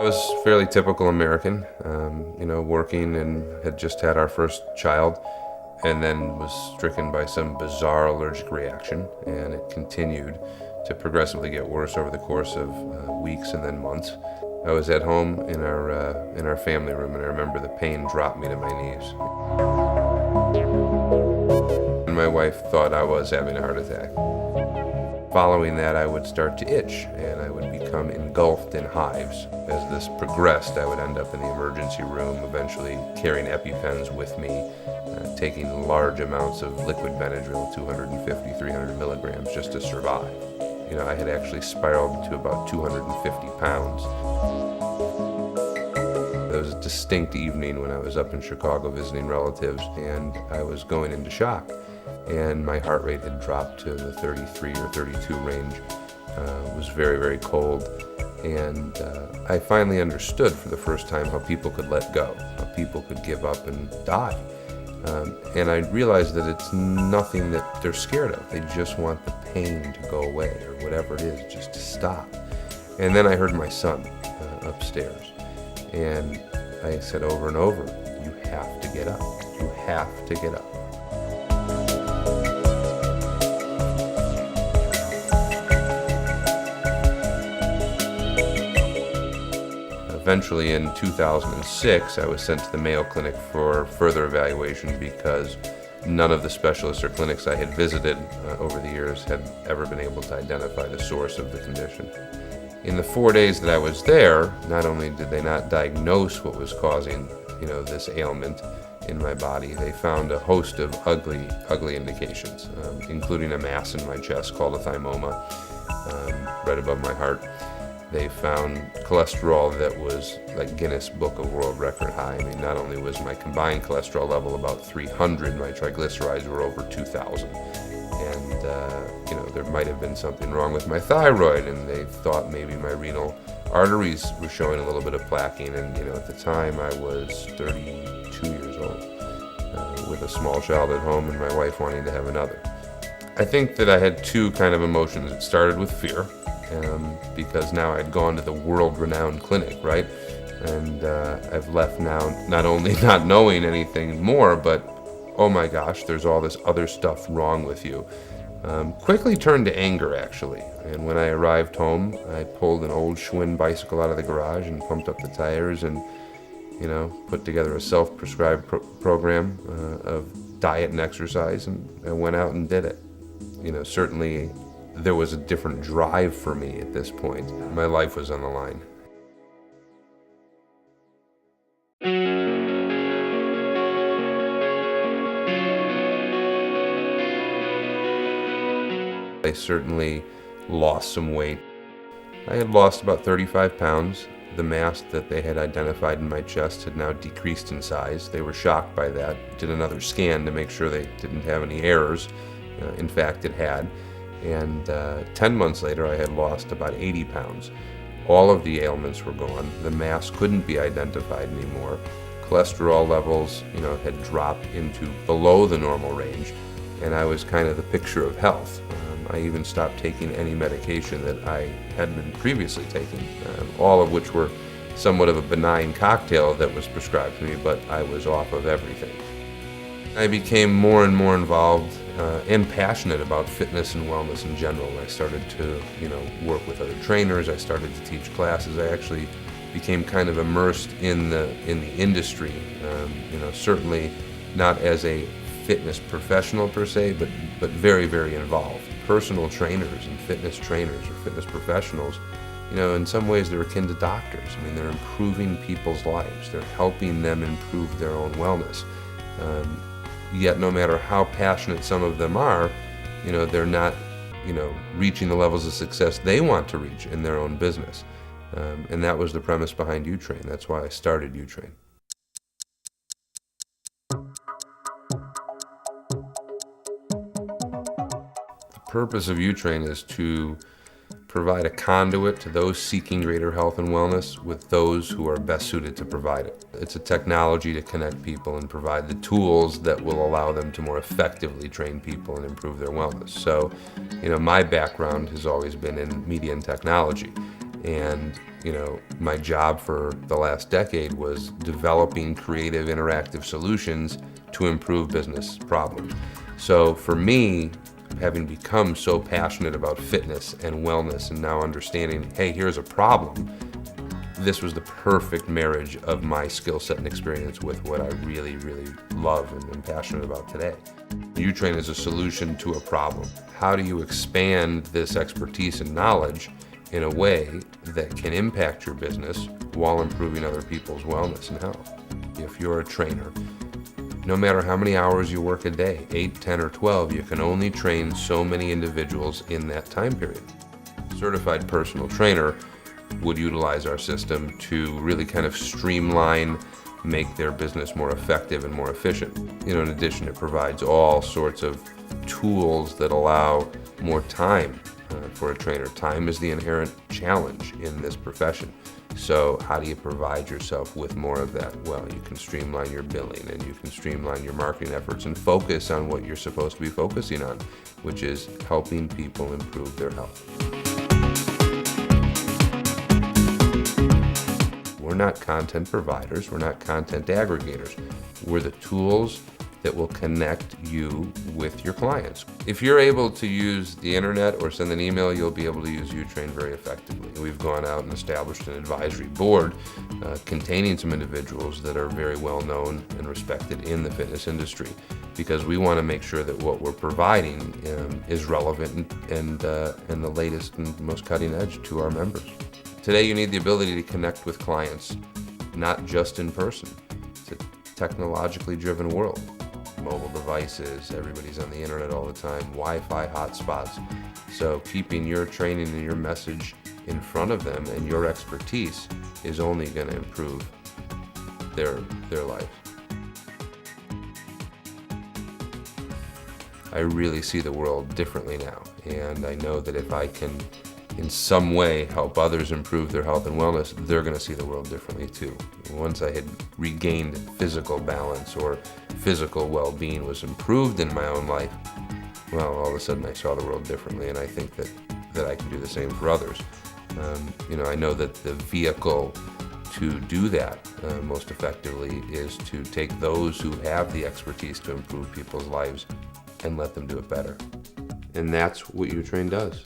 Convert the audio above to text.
I was fairly typical American, working and had just had our first child, and then was stricken by some bizarre allergic reaction, and it continued to progressively get worse over the course of weeks and then months. I was at home in our family room, and I remember the pain dropped me to my knees. And my wife thought I was having a heart attack. Following that, I would start to itch, and I would become engulfed in hives. As this progressed, I would end up in the emergency room, eventually carrying EpiPens with me, taking large amounts of liquid Benadryl, 250, 300 milligrams, just to survive. I had actually spiraled to about 250 pounds. There was a distinct evening when I was up in Chicago visiting relatives, and I was going into shock. And my heart rate had dropped to the 33 or 32 range. It was very, very cold. And I finally understood for the first time how people could let go, how people could give up and die. And I realized that it's nothing that they're scared of. They just want the pain to go away, or whatever it is, just to stop. And then I heard my son upstairs. And I said over and over, "You have to get up. You have to get up." Eventually, in 2006, I was sent to the Mayo Clinic for further evaluation because none of the specialists or clinics I had visited over the years had ever been able to identify the source of the condition. In the 4 days that I was there, not only did they not diagnose what was causing, this ailment in my body, they found a host of ugly, ugly indications, including a mass in my chest called a thymoma, right above my heart. They found cholesterol that was like Guinness Book of World Record high. I mean, not only was my combined cholesterol level about 300, my triglycerides were over 2,000. And, there might have been something wrong with my thyroid, and they thought maybe my renal arteries were showing a little bit of plaquing. And, at the time I was 32 years old, with a small child at home and my wife wanting to have another. I think that I had two kind of emotions. It started with fear. Because now I'd gone to the world-renowned clinic, right? And I've left now not only not knowing anything more, but, oh my gosh, there's all this other stuff wrong with you. Quickly turned to anger, actually. And when I arrived home, I pulled an old Schwinn bicycle out of the garage and pumped up the tires and, put together a self-prescribed program of diet and exercise, and I went out and did it. Certainly there was a different drive for me at this point. My life was on the line. I certainly lost some weight. I had lost about 35 pounds. The mass that they had identified in my chest had now decreased in size. They were shocked by that, did another scan to make sure they didn't have any errors. In fact, it had. And 10 months later, I had lost about 80 pounds. All of the ailments were gone. The mass couldn't be identified anymore. Cholesterol levels, had dropped into below the normal range, and I was kind of the picture of health. I even stopped taking any medication that I had been previously taking, all of which were somewhat of a benign cocktail that was prescribed to me, but I was off of everything. I became more and more involved and passionate about fitness and wellness in general. I started to, work with other trainers. I started to teach classes. I actually became kind of immersed in the industry. Certainly not as a fitness professional per se, but very, very involved. Personal trainers and fitness trainers or fitness professionals, in some ways they're akin to doctors. I mean, they're improving people's lives. They're helping them improve their own wellness. Yet no matter how passionate some of them are, they're not, reaching the levels of success they want to reach in their own business. And that was the premise behind Yootrain. That's why I started Yootrain. The purpose of Yootrain is to provide a conduit to those seeking greater health and wellness with those who are best suited to provide it. It's a technology to connect people and provide the tools that will allow them to more effectively train people and improve their wellness. So, my background has always been in media and technology. And, my job for the last decade was developing creative, interactive solutions to improve business problems. So for me, having become so passionate about fitness and wellness and now understanding, hey, here's a problem, this was the perfect marriage of my skill set and experience with what I really, really love and am passionate about today. Yootrain is a solution to a problem. How do you expand this expertise and knowledge in a way that can impact your business while improving other people's wellness and health? If you're a trainer, no matter how many hours you work a day, 8, 10, or 12, you can only train so many individuals in that time period. A certified personal trainer would utilize our system to really kind of streamline, make their business more effective and more efficient. In addition, it provides all sorts of tools that allow more time for a trainer. Time is the inherent challenge in this profession. So how do you provide yourself with more of that? Well, you can streamline your billing and you can streamline your marketing efforts and focus on what you're supposed to be focusing on, which is helping people improve their health. We're not content providers, we're not content aggregators. We're the tools that will connect you with your clients. If you're able to use the internet or send an email, you'll be able to use Yootrain very effectively. We've gone out and established an advisory board containing some individuals that are very well known and respected in the fitness industry, because we want to make sure that what we're providing is relevant and the latest and most cutting edge to our members. Today you need the ability to connect with clients, not just in person. It's a technologically driven world. Mobile devices, everybody's on the internet all the time, Wi-Fi hotspots. So keeping your training and your message in front of them and your expertise is only going to improve their life. I really see the world differently now, and I know that if I can in some way help others improve their health and wellness, they're going to see the world differently too. Once I had regained physical balance or physical well-being was improved in my own life, well, all of a sudden I saw the world differently, and I think that I can do the same for others. I know that the vehicle to do that most effectively is to take those who have the expertise to improve people's lives and let them do it better. And that's what Yootrain does.